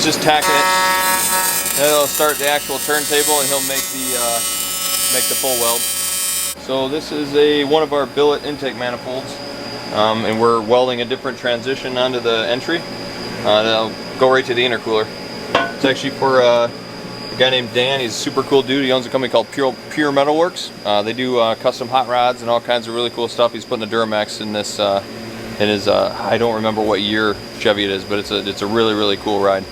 he's just tacking it. Then he'll start the actual turntable and he'll make the full weld. So this is one of our billet intake manifolds, and we're welding a different transition onto the entry. That'll go right to the intercooler. It's actually for a guy named Dan. He's a super cool dude. He owns a company called Pure Metalworks. They do custom hot rods and all kinds of really cool stuff. He's putting a Duramax in this. In his, I don't remember what year Chevy it is, but it's a really, really cool ride.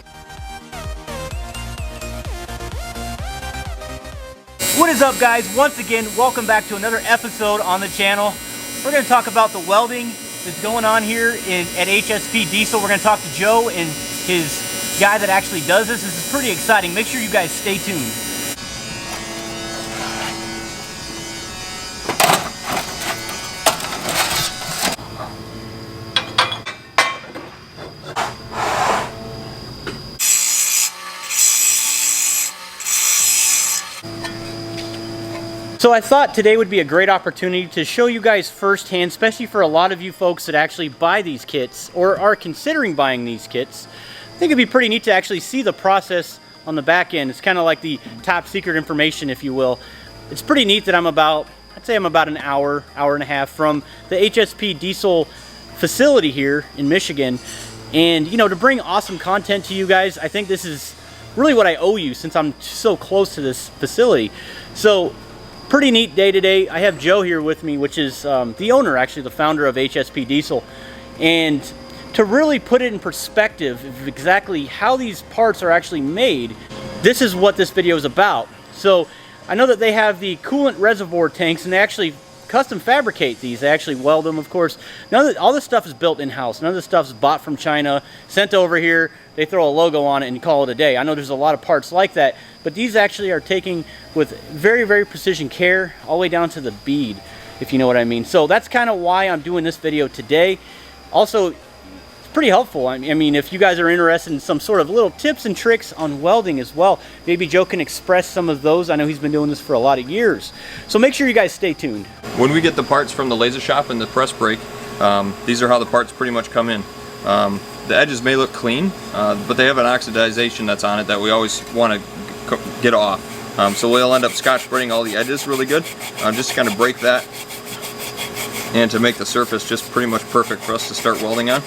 What is up, guys? Once again, welcome back to another episode on the channel. We're going to talk about the welding that's going on here at HSP Diesel. We're going to talk to Joe and his guy that actually does this. This is pretty exciting. Make sure you guys stay tuned. So I thought today would be a great opportunity to show you guys firsthand, especially for a lot of you folks that actually buy these kits or are considering buying these kits. I think it'd be pretty neat to actually see the process on the back end. It's kind of like the top secret information, if you will. It's pretty neat that I'd say I'm about an hour and a half from the HSP Diesel facility here in Michigan. And, you know, to bring awesome content to you guys, I think this is really what I owe you since I'm so close to this facility. So, pretty neat day today. I have Joe here with me, which is the owner, actually the founder of HSP Diesel. And to really put it in perspective of exactly how these parts are actually made, this is what this video is about. So I know that they have the coolant reservoir tanks, and they actually custom fabricate these. They actually weld them, of course. All this stuff is built in-house. None of this stuff is bought from China, sent over here. They throw a logo on it and call it a day. I know there's a lot of parts like that, but these actually are taken with very, very precision care, all the way down to the bead, if you know what I mean. So that's kind of why I'm doing this video today. Also, it's pretty helpful. I mean, if you guys are interested in some sort of little tips and tricks on welding as well, maybe Joe can express some of those. I know he's been doing this for a lot of years. So make sure you guys stay tuned. When we get the parts from the laser shop and the press brake, these are how the parts pretty much come in. The edges may look clean, but they have an oxidization that's on it that we always want to get off. So we'll end up scotch spraying all the edges really good, just to kind of break that and to make the surface just pretty much perfect for us to start welding on.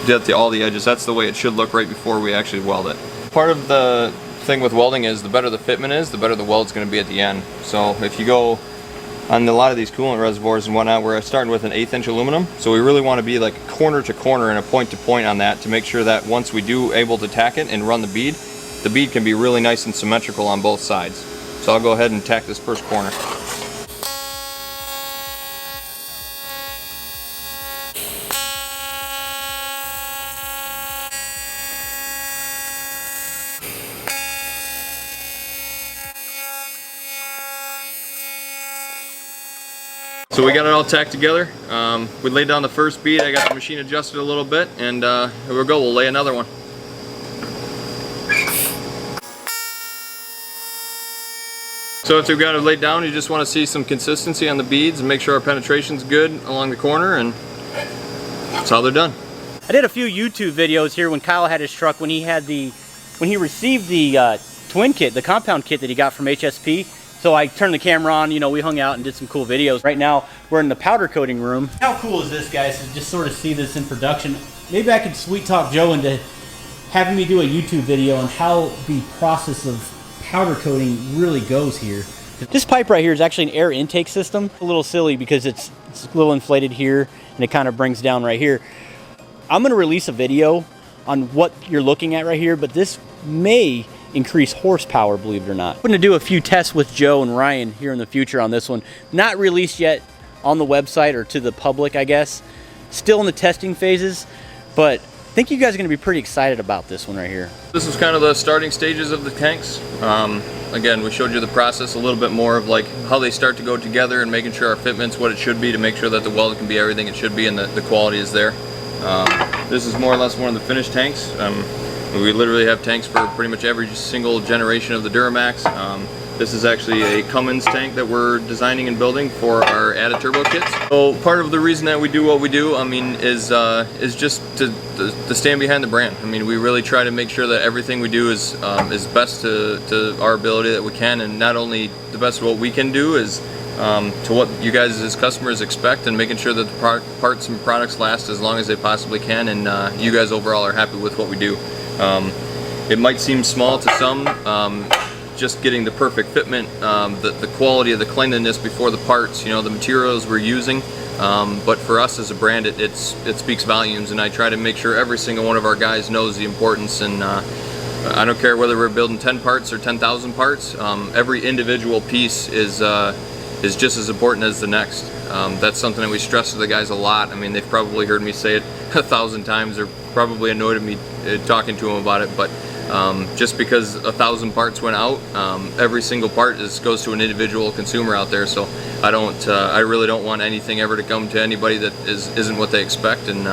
Get all the edges. That's the way it should look right before we actually weld it. Part of the thing with welding is the better the fitment is, the better the weld's going to be at the end. So if you go on a lot of these coolant reservoirs and whatnot, we're starting with an 1/8 inch aluminum, so we really want to be like corner to corner and a point to point on that to make sure that once we do able to tack it and run the bead can be really nice and symmetrical on both sides. So I'll go ahead and tack this first corner. So we got it all tacked together. We laid down the first bead. I got the machine adjusted a little bit, and here we go. We'll lay another one. So after we've got it laid down, you just want to see some consistency on the beads and make sure our penetration's good along the corner, and that's how they're done. I did a few YouTube videos here when Kyle had his truck, when he received the twin kit, the compound kit that he got from HSP. So I turned the camera on, you know, we hung out and did some cool videos. Right now, we're in the powder coating room. How cool is this, guys, to just sort of see this in production? Maybe I could sweet talk Joe into having me do a YouTube video on how the process of powder coating really goes here. This pipe right here is actually an air intake system. A little silly because it's a little inflated here and it kind of brings down right here. I'm going to release a video on what you're looking at right here, but this may increase horsepower, believe it or not. I'm going to do a few tests with Joe and Ryan here in the future on this one. Not released yet on the website or to the public, I guess. Still in the testing phases, but I think you guys are going to be pretty excited about this one right here. This is kind of the starting stages of the tanks. Again, we showed you the process, a little bit more of like how they start to go together and making sure our fitment's what it should be to make sure that the weld can be everything it should be and the quality is there. This is more or less one of the finished tanks. We literally have tanks for pretty much every single generation of the Duramax. This is actually a Cummins tank that we're designing and building for our added turbo kits. So part of the reason that we do what we do, I mean, is just to stand behind the brand. I mean, we really try to make sure that everything we do is best to our ability that we can, and not only the best of what we can do is to what you guys as customers expect, and making sure that the parts and products last as long as they possibly can, and you guys overall are happy with what we do. It might seem small to some, just getting the perfect fitment, the quality of the cleanliness before the parts, you know, the materials we're using, but for us as a brand, it speaks volumes, and I try to make sure every single one of our guys knows the importance, and I don't care whether we're building 10 parts or 10,000 parts, every individual piece is just as important as the next. That's something that we stress to the guys a lot. I mean, they've probably heard me say it 1,000 times. They're probably annoyed at me talking to them about it, but just because 1,000 parts went out, every single part goes to an individual consumer out there. So I really don't want anything ever to come to anybody that isn't what they expect, and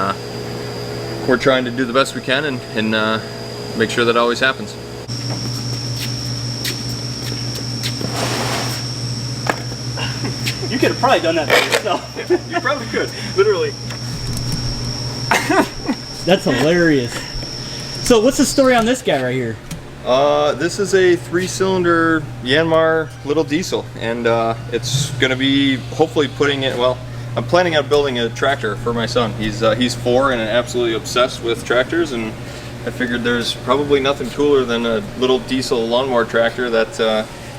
we're trying to do the best we can and make sure that always happens. You could have probably done that by yourself. You probably could, literally. That's hilarious. So what's the story on this guy right here? This is a 3-cylinder Yanmar little diesel, and it's going to be hopefully putting it, well, I'm planning on building a tractor for my son. He's 4 and absolutely obsessed with tractors, and I figured there's probably nothing cooler than a little diesel lawnmower tractor that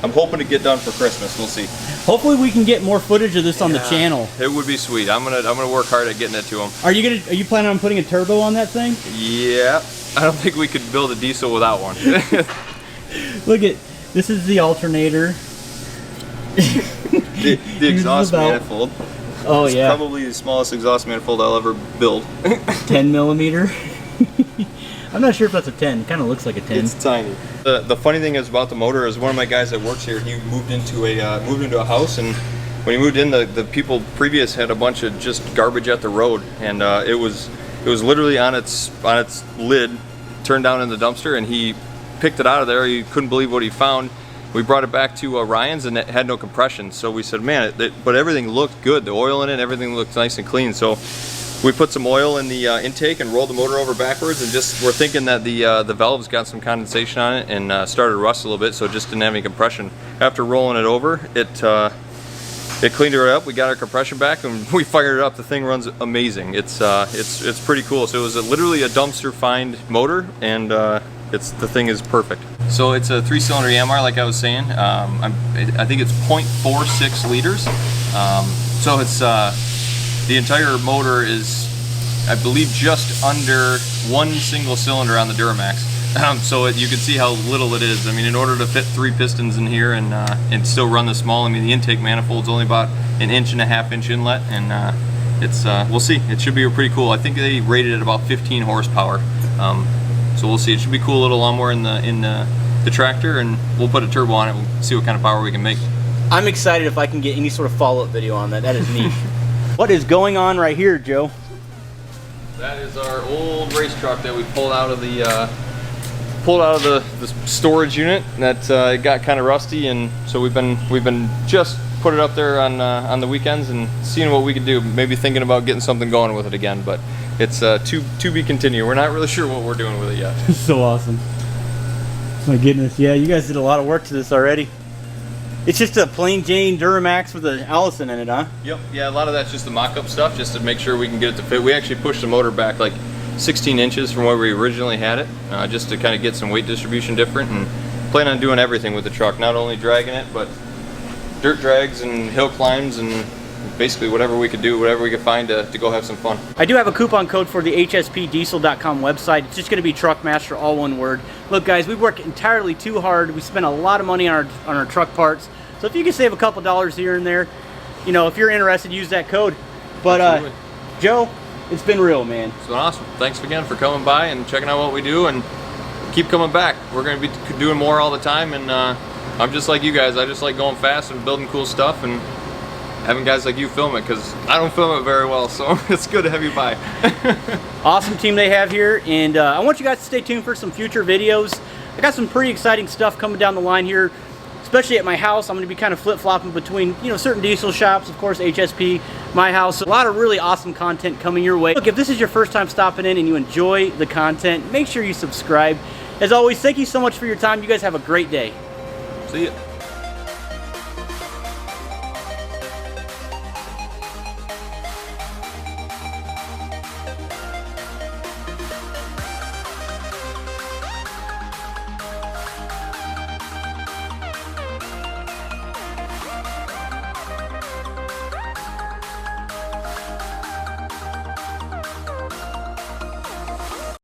I'm hoping to get done for Christmas. We'll see. Hopefully we can get more footage of this on the channel. It would be sweet. I'm gonna work hard at getting it to him. Are you planning on putting a turbo on that thing? Yeah. I don't think we could build a diesel without one. Look at this is the alternator. the exhaust manifold. Oh it's yeah. Probably the smallest exhaust manifold I'll ever build. 10 millimeter. I'm not sure if that's a 10. Kind of looks like a 10. It's tiny. The funny thing is about the motor is one of my guys that works here. He moved into a house, and when he moved in, the people previous had a bunch of just garbage at the road, and it was literally on its lid, turned down in the dumpster, and he picked it out of there. He couldn't believe what he found. We brought it back to Ryan's, and it had no compression. So we said, man, but everything looked good. The oil in it, everything looked nice and clean. So we put some oil in the intake and rolled the motor over backwards, and just we're thinking that the valves got some condensation on it and started to rust a little bit, so it just didn't have any compression. After rolling it over, it cleaned it up. We got our compression back and we fired it up. The thing runs amazing. It's pretty cool. So it was literally a dumpster find motor, and the thing is perfect. So it's a 3-cylinder Yanmar, like I was saying. I think it's 0.46 liters. So it's the entire motor is, I believe, just under 1 single cylinder on the Duramax. So you can see how little it is. I mean, in order to fit 3 pistons in here and still run the small, I mean, the intake manifold's only about 1.5 inch inlet, and we'll see. It should be pretty cool. I think they rated it about 15 horsepower. So we'll see. It should be cool, little lawnmower in the tractor, and we'll put a turbo on it. We'll see what kind of power we can make. I'm excited if I can get any sort of follow-up video on that. That is neat. What is going on right here, Joe? That is our old race truck that we pulled out of the storage unit. That it got kind of rusty, and so we've been just put it up there on the weekends and seeing what we could do. Maybe thinking about getting something going with it again, but it's to be continued. We're not really sure what we're doing with it yet. So awesome. My goodness, yeah, you guys did a lot of work to this already. It's just a plain Jane Duramax with an Allison in it, huh? Yep. Yeah, a lot of that's just the mock-up stuff, just to make sure we can get it to fit. We actually pushed the motor back like 16 inches from where we originally had it, just to kind of get some weight distribution different, and plan on doing everything with the truck, not only dragging it, but dirt drags and hill climbs and basically whatever we could do, whatever we could find to go have some fun. I do have a coupon code for the HSPDiesel.com website. It's just going to be Truckmaster, all one word. Look, guys, we work entirely too hard. We spend a lot of money on our truck parts. So if you can save a couple dollars here and there, you know, if you're interested, use that code. But Joe, it's been real, man. It's been awesome. Thanks again for coming by and checking out what we do, and keep coming back. We're going to be doing more all the time, and I'm just like you guys. I just like going fast and building cool stuff and having guys like you film it, because I don't film it very well, so it's good to have you by. Awesome team they have here, and I want you guys to stay tuned for some future videos. I got some pretty exciting stuff coming down the line here, especially at my house. I'm going to be kind of flip-flopping between, you know, certain diesel shops, of course, HSP, my house. A lot of really awesome content coming your way. Look, if this is your first time stopping in and you enjoy the content, make sure you subscribe. As always, thank you so much for your time. You guys have a great day. See ya.